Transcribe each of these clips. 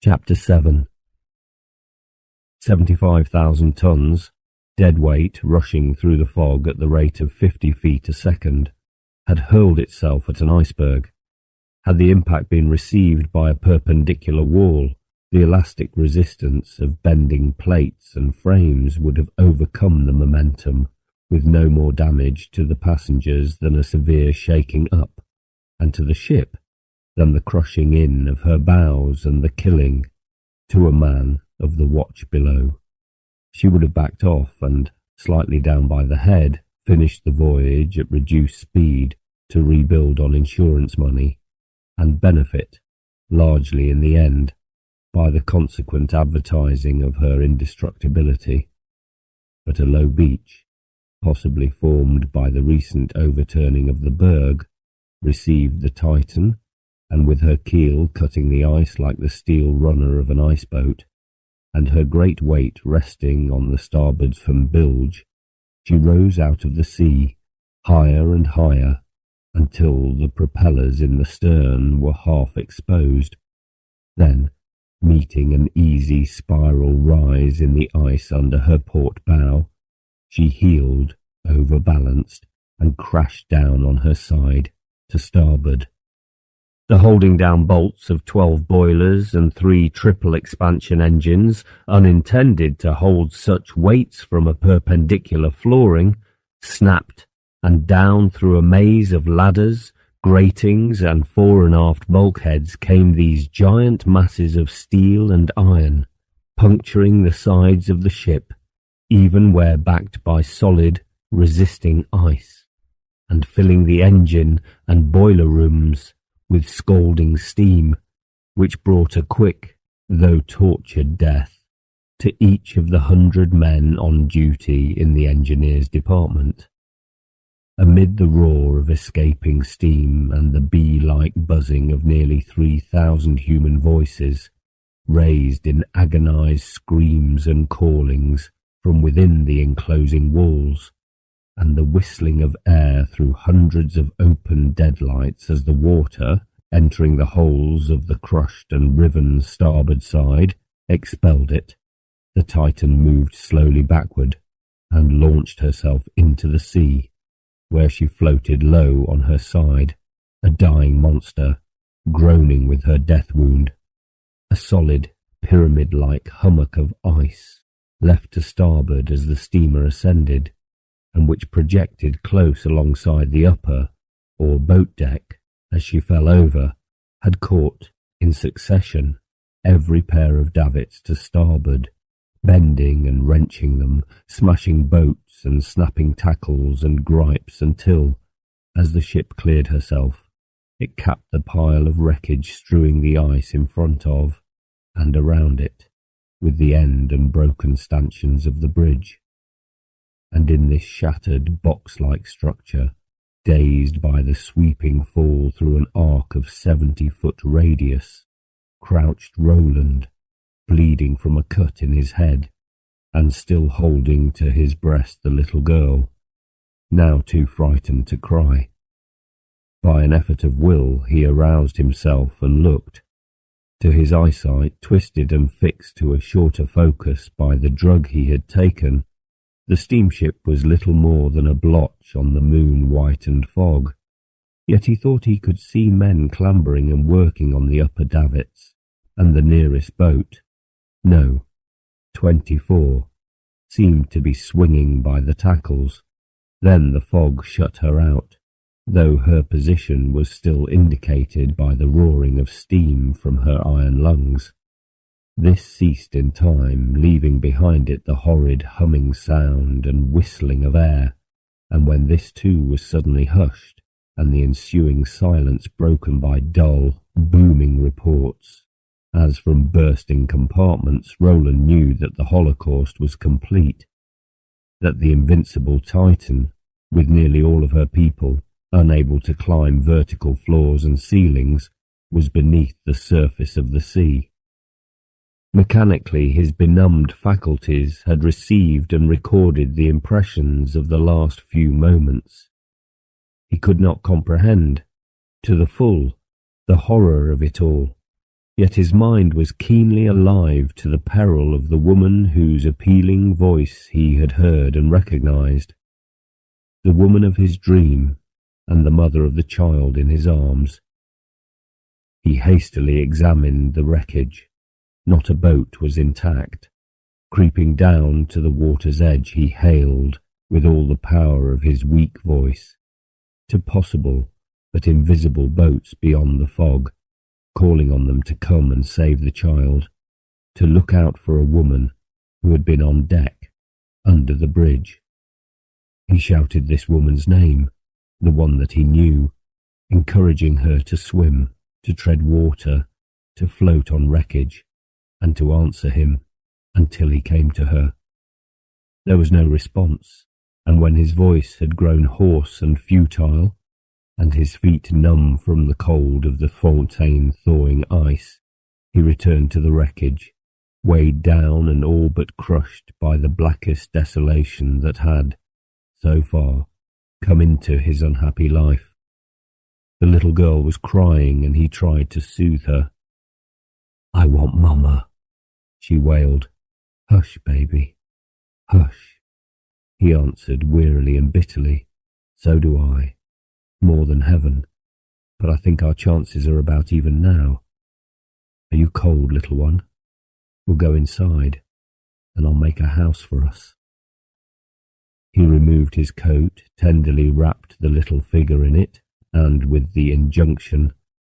Chapter 7. 75,000 tons, dead weight rushing through the fog at the rate of 50 feet a second, had hurled itself at an iceberg. Had the impact been received by a perpendicular wall, the elastic resistance of bending plates and frames would have overcome the momentum, with no more damage to the passengers than a severe shaking up, and to the ship than the crushing in of her bows and the killing, to a man, of the watch below. She would have backed off and, slightly down by the head, finished the voyage at reduced speed to rebuild on insurance money, and benefit, largely in the end, by the consequent advertising of her indestructibility. But a low beach, possibly formed by the recent overturning of the berg, received the Titan, and with her keel cutting the ice like the steel runner of an iceboat, and her great weight resting on the starboard from bilge, she rose out of the sea, higher and higher, until the propellers in the stern were half exposed. Then, meeting an easy spiral rise in the ice under her port bow, she heeled, overbalanced, and crashed down on her side, to starboard. The holding down bolts of 12 boilers and 3 triple expansion engines, unintended to hold such weights from a perpendicular flooring, snapped, and down through a maze of ladders, gratings, and fore and aft bulkheads came these giant masses of steel and iron, puncturing the sides of the ship, even where backed by solid, resisting ice, and filling the engine and boiler rooms with scalding steam, which brought a quick, though tortured death, to each of the 100 men on duty in the engineers' department. Amid the roar of escaping steam and the bee-like buzzing of nearly 3,000 human voices, raised in agonized screams and callings from within the enclosing walls, and the whistling of air through hundreds of open deadlights as the water, entering the holes of the crushed and riven starboard side, expelled it, the Titan moved slowly backward and launched herself into the sea, where she floated low on her side, a dying monster, groaning with her death wound, a solid, pyramid-like hummock of ice, left to starboard as the steamer ascended, and which projected close alongside the upper, or boat deck, as she fell over, had caught, in succession, every pair of davits to starboard, bending and wrenching them, smashing boats and snapping tackles and gripes until, as the ship cleared herself, it capped the pile of wreckage strewing the ice in front of, and around it, with the end and broken stanchions of the bridge. And in this shattered box-like structure, dazed by the sweeping fall through an arc of 70-foot radius, crouched Roland, bleeding from a cut in his head, and still holding to his breast the little girl, now too frightened to cry. By an effort of will he aroused himself and looked, to his eyesight twisted and fixed to a shorter focus by the drug he had taken. The steamship was little more than a blotch on the moon-whitened fog, yet he thought he could see men clambering and working on the upper davits, and the nearest boat, no, 24, seemed to be swinging by the tackles. Then the fog shut her out, though her position was still indicated by the roaring of steam from her iron lungs. This ceased in time, leaving behind it the horrid humming sound and whistling of air, and when this too was suddenly hushed, and the ensuing silence broken by dull, booming reports, as from bursting compartments, Roland knew that the Holocaust was complete, that the invincible Titan, with nearly all of her people, unable to climb vertical floors and ceilings, was beneath the surface of the sea. Mechanically, his benumbed faculties had received and recorded the impressions of the last few moments. He could not comprehend, to the full, the horror of it all, Yet his mind was keenly alive to the peril of the woman whose appealing voice he had heard and recognized, the woman of his dream and the mother of the child in his arms. He hastily examined the wreckage. Not a boat was intact. Creeping down to the water's edge, he hailed, with all the power of his weak voice, to possible but invisible boats beyond the fog, calling on them to come and save the child, to look out for a woman who had been on deck, under the bridge. He shouted this woman's name, the one that he knew, encouraging her to swim, to tread water, to float on wreckage, and to answer him until he came to her. There was no response, and when his voice had grown hoarse and futile, and his feet numb from the cold of the fontaine thawing ice, he returned to the wreckage, weighed down and all but crushed by the blackest desolation that had, so far, come into his unhappy life. The little girl was crying, and he tried to soothe her. "I want Mama," she wailed. "Hush, baby, hush," he answered wearily and bitterly. "So do I. More than heaven. But I think our chances are about even now. Are you cold, little one? We'll go inside, and I'll make a house for us." He removed his coat, tenderly wrapped the little figure in it, and with the injunction,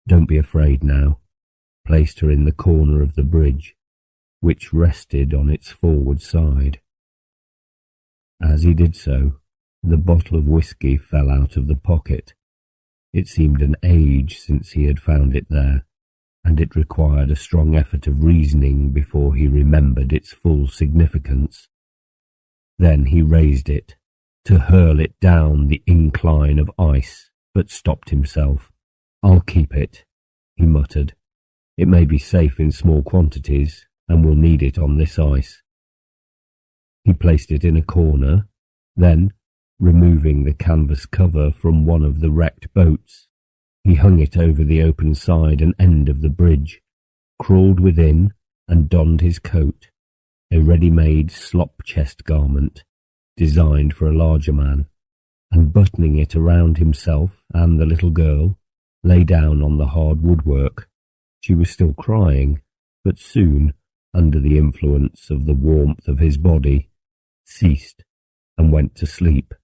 "Don't be afraid now," placed her in the corner of the bridge, which rested on its forward side. As he did so, the bottle of whiskey fell out of the pocket. It seemed an age since he had found it there, and it required a strong effort of reasoning before he remembered its full significance. Then he raised it, to hurl it down the incline of ice, but stopped himself. "I'll keep it," he muttered. "It may be safe in small quantities, and we'll need it on this ice." He placed it in a corner, then, removing the canvas cover from one of the wrecked boats, he hung it over the open side and end of the bridge, crawled within, and donned his coat, a ready-made slop-chest garment, designed for a larger man, and buttoning it around himself and the little girl, lay down on the hard woodwork. She was still crying, but soon, under the influence of the warmth of his body, ceased and went to sleep.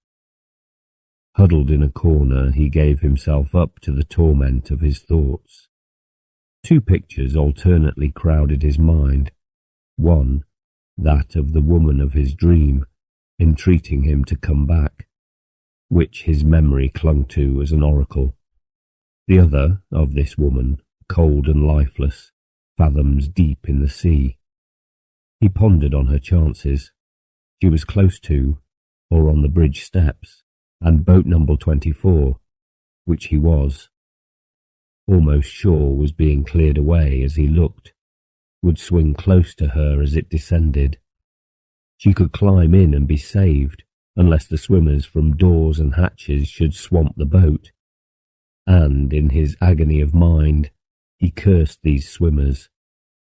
Huddled in a corner, he gave himself up to the torment of his thoughts. Two pictures alternately crowded his mind. One, that of the woman of his dream, entreating him to come back, which his memory clung to as an oracle. The other, of this woman, cold and lifeless, fathoms deep in the sea. He pondered on her chances. She was close to, or on the bridge steps, and boat number 24, which he was, almost sure was being cleared away as he looked, would swing close to her as it descended. She could climb in and be saved, unless the swimmers from doors and hatches should swamp the boat. And, in his agony of mind, he cursed these swimmers,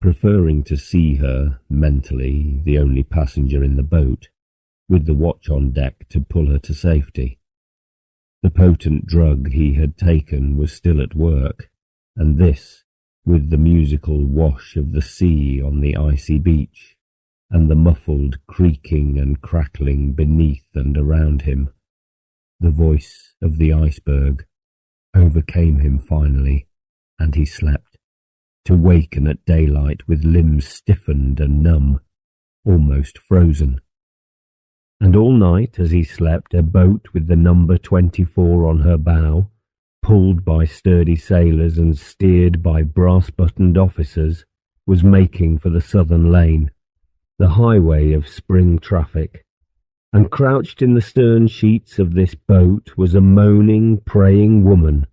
preferring to see her, mentally, the only passenger in the boat, with the watch on deck to pull her to safety. The potent drug he had taken was still at work, and this, with the musical wash of the sea on the icy beach, and the muffled creaking and crackling beneath and around him, the voice of the iceberg, overcame him finally, and he slept, to waken at daylight with limbs stiffened and numb, almost frozen. And all night as he slept, a boat with the number 24 on her bow, pulled by sturdy sailors and steered by brass-buttoned officers, was making for the southern lane, the highway of spring traffic. And crouched in the stern sheets of this boat was a moaning, praying woman,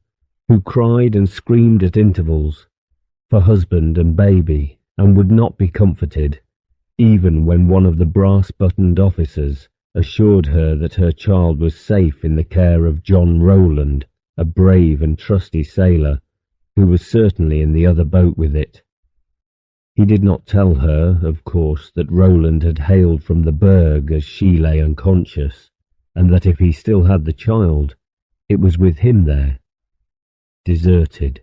who cried and screamed at intervals for husband and baby, and would not be comforted, even when one of the brass-buttoned officers assured her that her child was safe in the care of John Rowland, a brave and trusty sailor, who was certainly in the other boat with it, He did not tell her, of course, that Roland had hailed from the berg as she lay unconscious, and that if he still had the child, it was with him there, deserted.